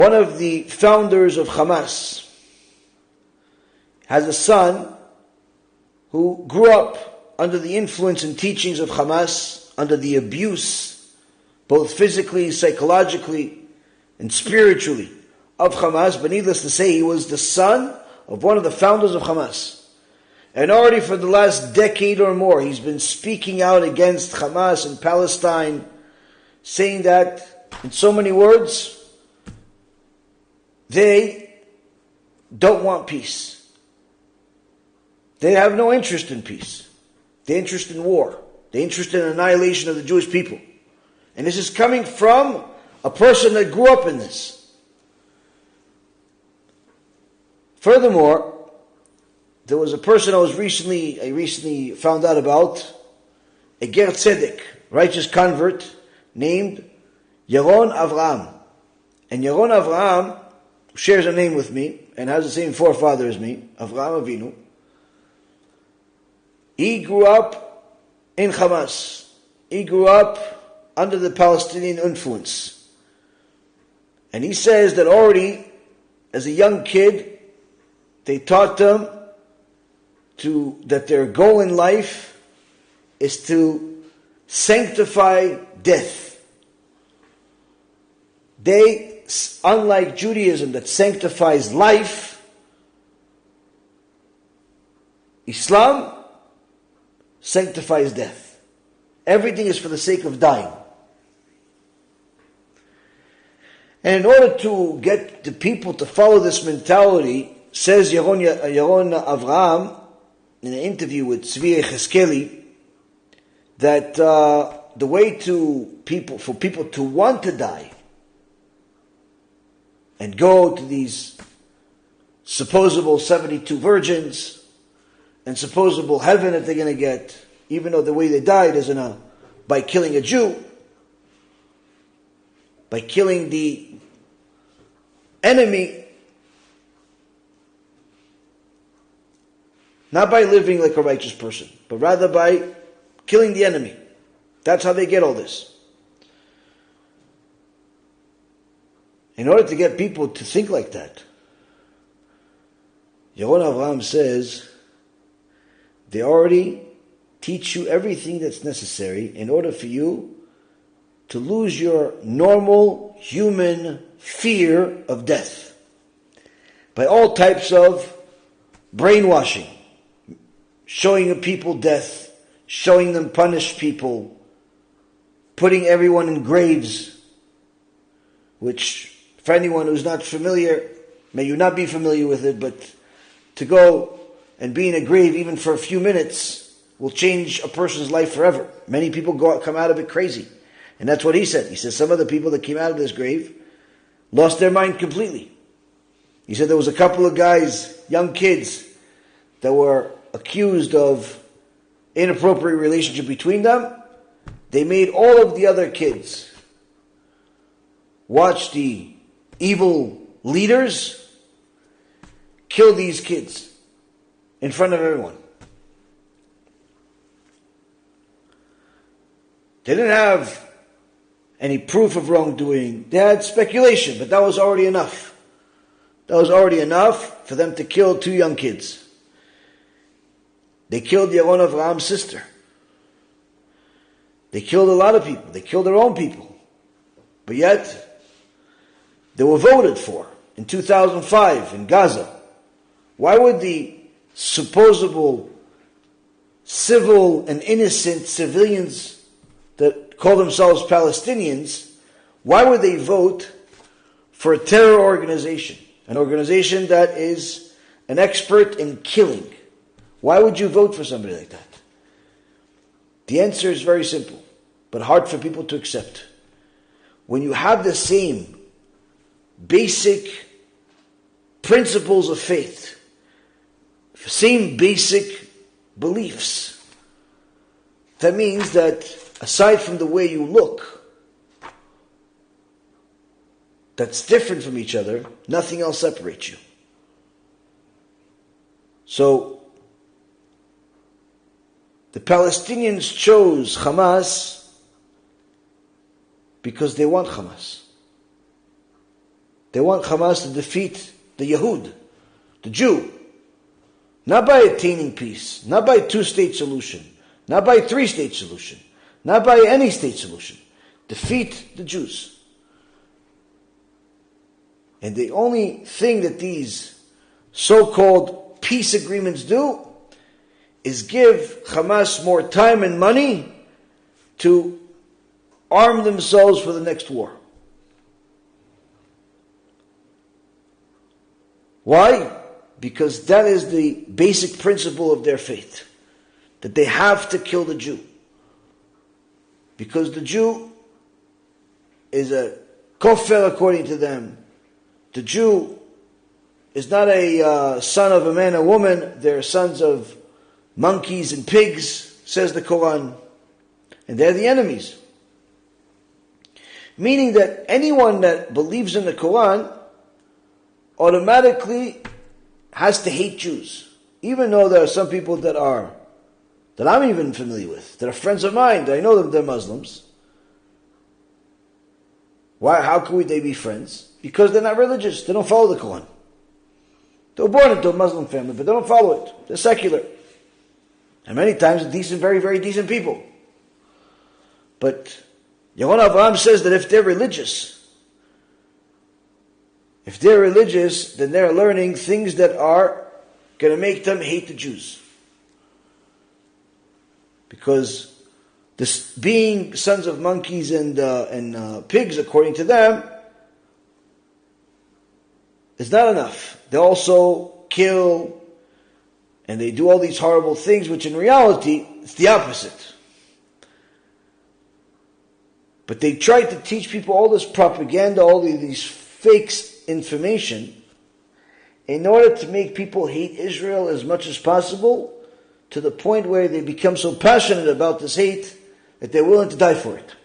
One of the founders of Hamas has a son who grew up under the influence and teachings of Hamas, under the abuse, both physically, psychologically, and spiritually of Hamas. But needless to say, he was the son of one of the founders of Hamas. And already for the last decade or more, he's been speaking out against Hamas in Palestine, saying that, in so many words, they don't want peace. They have no interest in peace. They're interested in war. They're interested in annihilation of the Jewish people. And this is coming from a person that grew up in this. Furthermore, there was a person I recently found out about, a Ger Tzedek, righteous convert, named Yaron Avraham. And Yaron Avraham shares a name with me and has the same forefather as me, Avraham Avinu. He grew up in Hamas. He grew up under the Palestinian influence. And he says that already, as a young kid, they taught them that their goal in life is to sanctify death. They, unlike Judaism that sanctifies life, Islam sanctifies death. Everything is for the sake of dying. And in order to get the people to follow this mentality, says Yaron Avraham in an interview with Tzvi Cheskeli, that the way for people to want to die and go to these supposable 72 virgins and supposable heaven that they're going to get, even though the way they died is by killing a Jew, by killing the enemy, not by living like a righteous person, but rather by killing the enemy. That's how they get all this. In order to get people to think like that, Yaron Avraham says, they already teach you everything that's necessary in order for you to lose your normal human fear of death. By all types of brainwashing, showing people death, showing them punish people, putting everyone in graves, which, for anyone who's not familiar, may you not be familiar with it, but to go and be in a grave even for a few minutes will change a person's life forever. Many people come out of it crazy. And that's what he said. He said some of the people that came out of this grave lost their mind completely. He said there was a couple of guys, young kids, that were accused of inappropriate relationship between them. They made all of the other kids watch the evil leaders kill these kids in front of everyone. They didn't have any proof of wrongdoing. They had speculation, but that was already enough. That was already enough for them to kill two young kids. They killed Yaron Avraham's sister. They killed a lot of people. They killed their own people. But yet, they were voted for in 2005 in Gaza. Why would the supposable civil and innocent civilians that call themselves Palestinians, why would they vote for a terror organization? An organization that is an expert in killing. Why would you vote for somebody like that? The answer is very simple, but hard for people to accept. When you have the same basic principles of faith, same basic beliefs, that means that aside from the way you look, that's different from each other, nothing else separates you. So, the Palestinians chose Hamas because they want Hamas. They want Hamas to defeat the Yehud, the Jew. Not by attaining peace, not by a two-state solution, not by a three-state solution, not by any state solution. Defeat the Jews. And the only thing that these so-called peace agreements do is give Hamas more time and money to arm themselves for the next war. Why? Because that is the basic principle of their faith. That they have to kill the Jew. Because the Jew is a kofar according to them. The Jew is not a son of a man and woman. They're sons of monkeys and pigs, says the Quran. And they're the enemies. Meaning that anyone that believes in the Quran automatically has to hate Jews. Even though there are some people that I'm even familiar with, that are friends of mine, that I know them, they're Muslims. Why? How could they be friends? Because they're not religious. They don't follow the Quran. They were born into a Muslim family, but they don't follow it. They're secular. And many times, decent, very, very decent people. But Yaron Avraham says that if they're religious, then they're learning things that are going to make them hate the Jews. Because this being sons of monkeys and pigs, according to them, is not enough. They also kill and they do all these horrible things, which in reality, it's the opposite. But they tried to teach people all this propaganda, all these fake information, in order to make people hate Israel as much as possible, to the point where they become so passionate about this hate that they're willing to die for it.